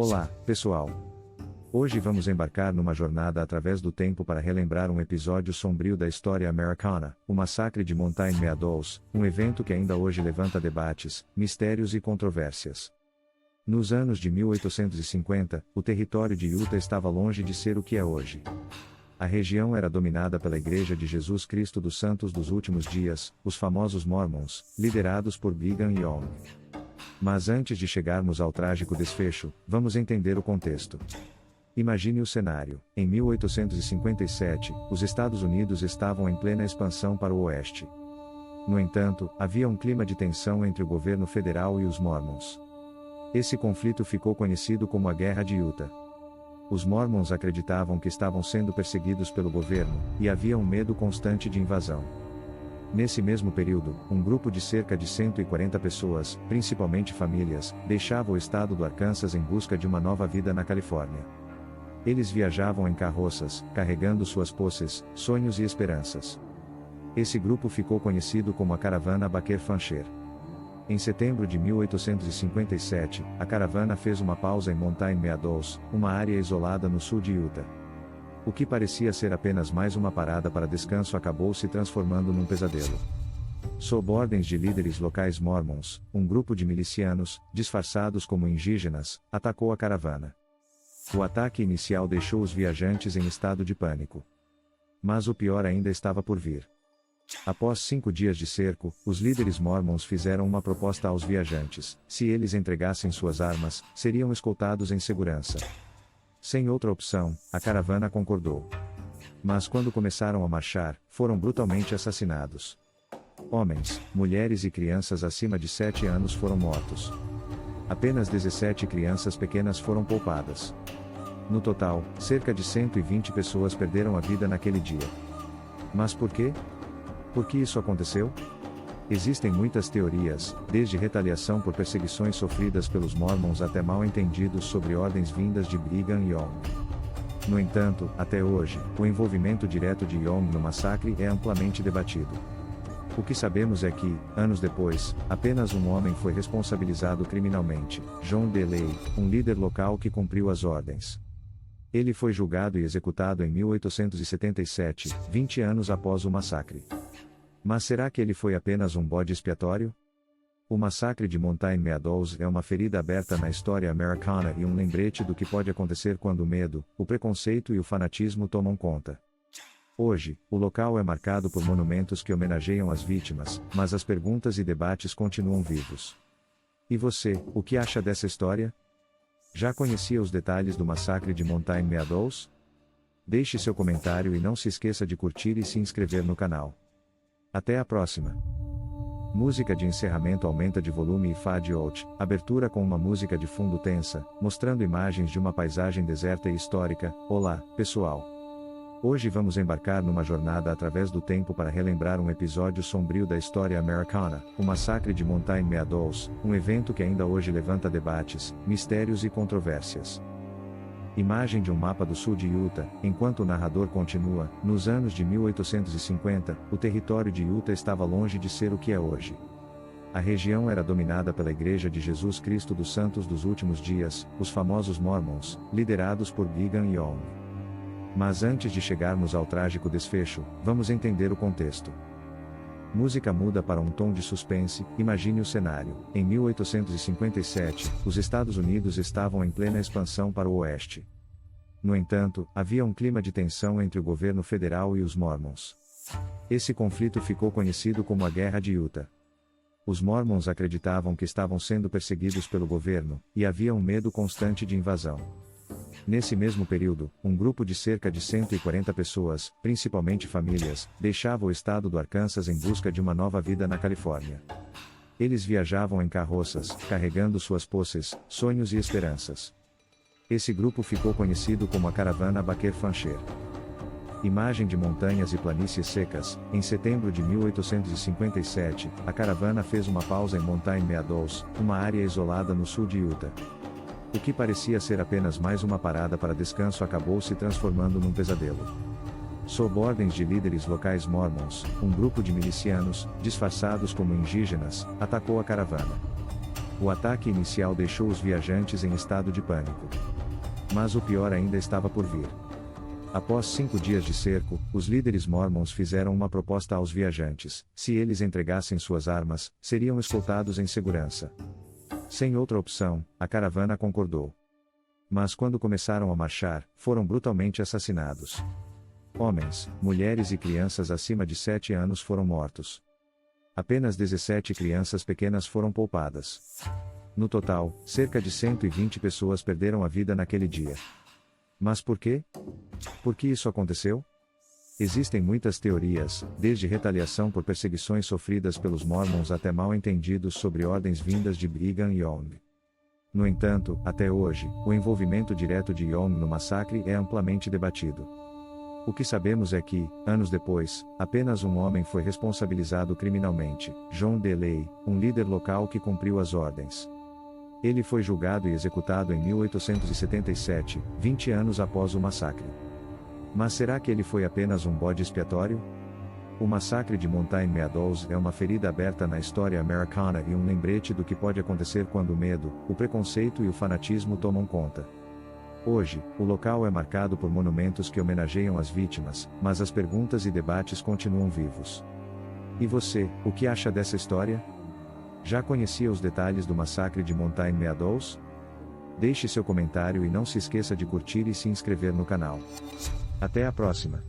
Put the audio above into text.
Olá, pessoal! Hoje vamos embarcar numa jornada através do tempo para relembrar um episódio sombrio da história americana, o massacre de Mountain Meadows, um evento que ainda hoje levanta debates, mistérios e controvérsias. Nos anos de 1850, o território de Utah estava longe de ser o que é hoje. A região era dominada pela Igreja de Jesus Cristo dos Santos dos Últimos Dias, os famosos Mormons, liderados por Brigham Young. Mas antes de chegarmos ao trágico desfecho, vamos entender o contexto. Imagine o cenário. Em 1857, os Estados Unidos estavam em plena expansão para o oeste. No entanto, havia um clima de tensão entre o governo federal e os Mormons. Esse conflito ficou conhecido como a Guerra de Utah. Os Mormons acreditavam que estavam sendo perseguidos pelo governo, e havia um medo constante de invasão. Nesse mesmo período, um grupo de cerca de 140 pessoas, principalmente famílias, deixava o estado do Arkansas em busca de uma nova vida na Califórnia. Eles viajavam em carroças, carregando suas posses, sonhos e esperanças. Esse grupo ficou conhecido como a Caravana Baker Fancher. Em setembro de 1857, a caravana fez uma pausa em Mountain Meadows, uma área isolada no sul de Utah. O que parecia ser apenas mais uma parada para descanso acabou se transformando num pesadelo. Sob ordens de líderes locais mormons, um grupo de milicianos, disfarçados como indígenas, atacou a caravana. O ataque inicial deixou os viajantes em estado de pânico. Mas o pior ainda estava por vir. Após 5 dias de cerco, os líderes mormons fizeram uma proposta aos viajantes: se eles entregassem suas armas, seriam escoltados em segurança. Sem outra opção, a caravana concordou. Mas quando começaram a marchar, foram brutalmente assassinados. Homens, mulheres e crianças acima de 7 anos foram mortos. Apenas 17 crianças pequenas foram poupadas. No total, cerca de 120 pessoas perderam a vida naquele dia. Mas por quê? Por que isso aconteceu? Existem muitas teorias, desde retaliação por perseguições sofridas pelos Mormons até mal-entendidos sobre ordens vindas de Brigham Young. No entanto, até hoje, o envolvimento direto de Young no massacre é amplamente debatido. O que sabemos é que, anos depois, apenas um homem foi responsabilizado criminalmente: John DeLay, um líder local que cumpriu as ordens. Ele foi julgado e executado em 1877, 20 anos após o massacre. Mas será que ele foi apenas um bode expiatório? O massacre de Mountain Meadows é uma ferida aberta na história americana e um lembrete do que pode acontecer quando o medo, o preconceito e o fanatismo tomam conta. Hoje, o local é marcado por monumentos que homenageiam as vítimas, mas as perguntas e debates continuam vivos. E você, o que acha dessa história? Já conhecia os detalhes do massacre de Mountain Meadows? Deixe seu comentário e não se esqueça de curtir e se inscrever no canal. Até a próxima! Música de encerramento aumenta de volume e fade out, abertura com uma música de fundo tensa, mostrando imagens de uma paisagem deserta e histórica. Olá, pessoal! Hoje vamos embarcar numa jornada através do tempo para relembrar um episódio sombrio da história americana, o massacre de Mountain Meadows, um evento que ainda hoje levanta debates, mistérios e controvérsias. Imagem de um mapa do sul de Utah. Enquanto o narrador continua, nos anos de 1850, o território de Utah estava longe de ser o que é hoje. A região era dominada pela Igreja de Jesus Cristo dos Santos dos Últimos Dias, os famosos Mormons, liderados por Brigham Young. Mas antes de chegarmos ao trágico desfecho, vamos entender o contexto. Música muda para um tom de suspense. Imagine o cenário. Em 1857, os Estados Unidos estavam em plena expansão para o oeste. No entanto, havia um clima de tensão entre o governo federal e os Mormons. Esse conflito ficou conhecido como a Guerra de Utah. Os Mormons acreditavam que estavam sendo perseguidos pelo governo, e havia um medo constante de invasão. Nesse mesmo período, um grupo de cerca de 140 pessoas, principalmente famílias, deixava o estado do Arkansas em busca de uma nova vida na Califórnia. Eles viajavam em carroças, carregando suas posses, sonhos e esperanças. Esse grupo ficou conhecido como a Caravana Baker Fancher. Imagem de montanhas e planícies secas. Em setembro de 1857, a caravana fez uma pausa em Mountain Meadows, uma área isolada no sul de Utah. O que parecia ser apenas mais uma parada para descanso acabou se transformando num pesadelo. Sob ordens de líderes locais mormons, um grupo de milicianos, disfarçados como indígenas, atacou a caravana. O ataque inicial deixou os viajantes em estado de pânico. Mas o pior ainda estava por vir. Após 5 dias de cerco, os líderes mormons fizeram uma proposta aos viajantes: se eles entregassem suas armas, seriam escoltados em segurança. Sem outra opção, a caravana concordou. Mas quando começaram a marchar, foram brutalmente assassinados. Homens, mulheres e crianças acima de 7 anos foram mortos. Apenas 17 crianças pequenas foram poupadas. No total, cerca de 120 pessoas perderam a vida naquele dia. Mas por quê? Por que isso aconteceu? Existem muitas teorias, desde retaliação por perseguições sofridas pelos Mormons até mal-entendidos sobre ordens vindas de Brigham Young. No entanto, até hoje, o envolvimento direto de Young no massacre é amplamente debatido. O que sabemos é que, anos depois, apenas um homem foi responsabilizado criminalmente: John DeLay, um líder local que cumpriu as ordens. Ele foi julgado e executado em 1877, 20 anos após o massacre. Mas será que ele foi apenas um bode expiatório? O massacre de Mountain Meadows é uma ferida aberta na história americana e um lembrete do que pode acontecer quando o medo, o preconceito e o fanatismo tomam conta. Hoje, o local é marcado por monumentos que homenageiam as vítimas, mas as perguntas e debates continuam vivos. E você, o que acha dessa história? Já conhecia os detalhes do massacre de Mountain Meadows? Deixe seu comentário e não se esqueça de curtir e se inscrever no canal. Até a próxima!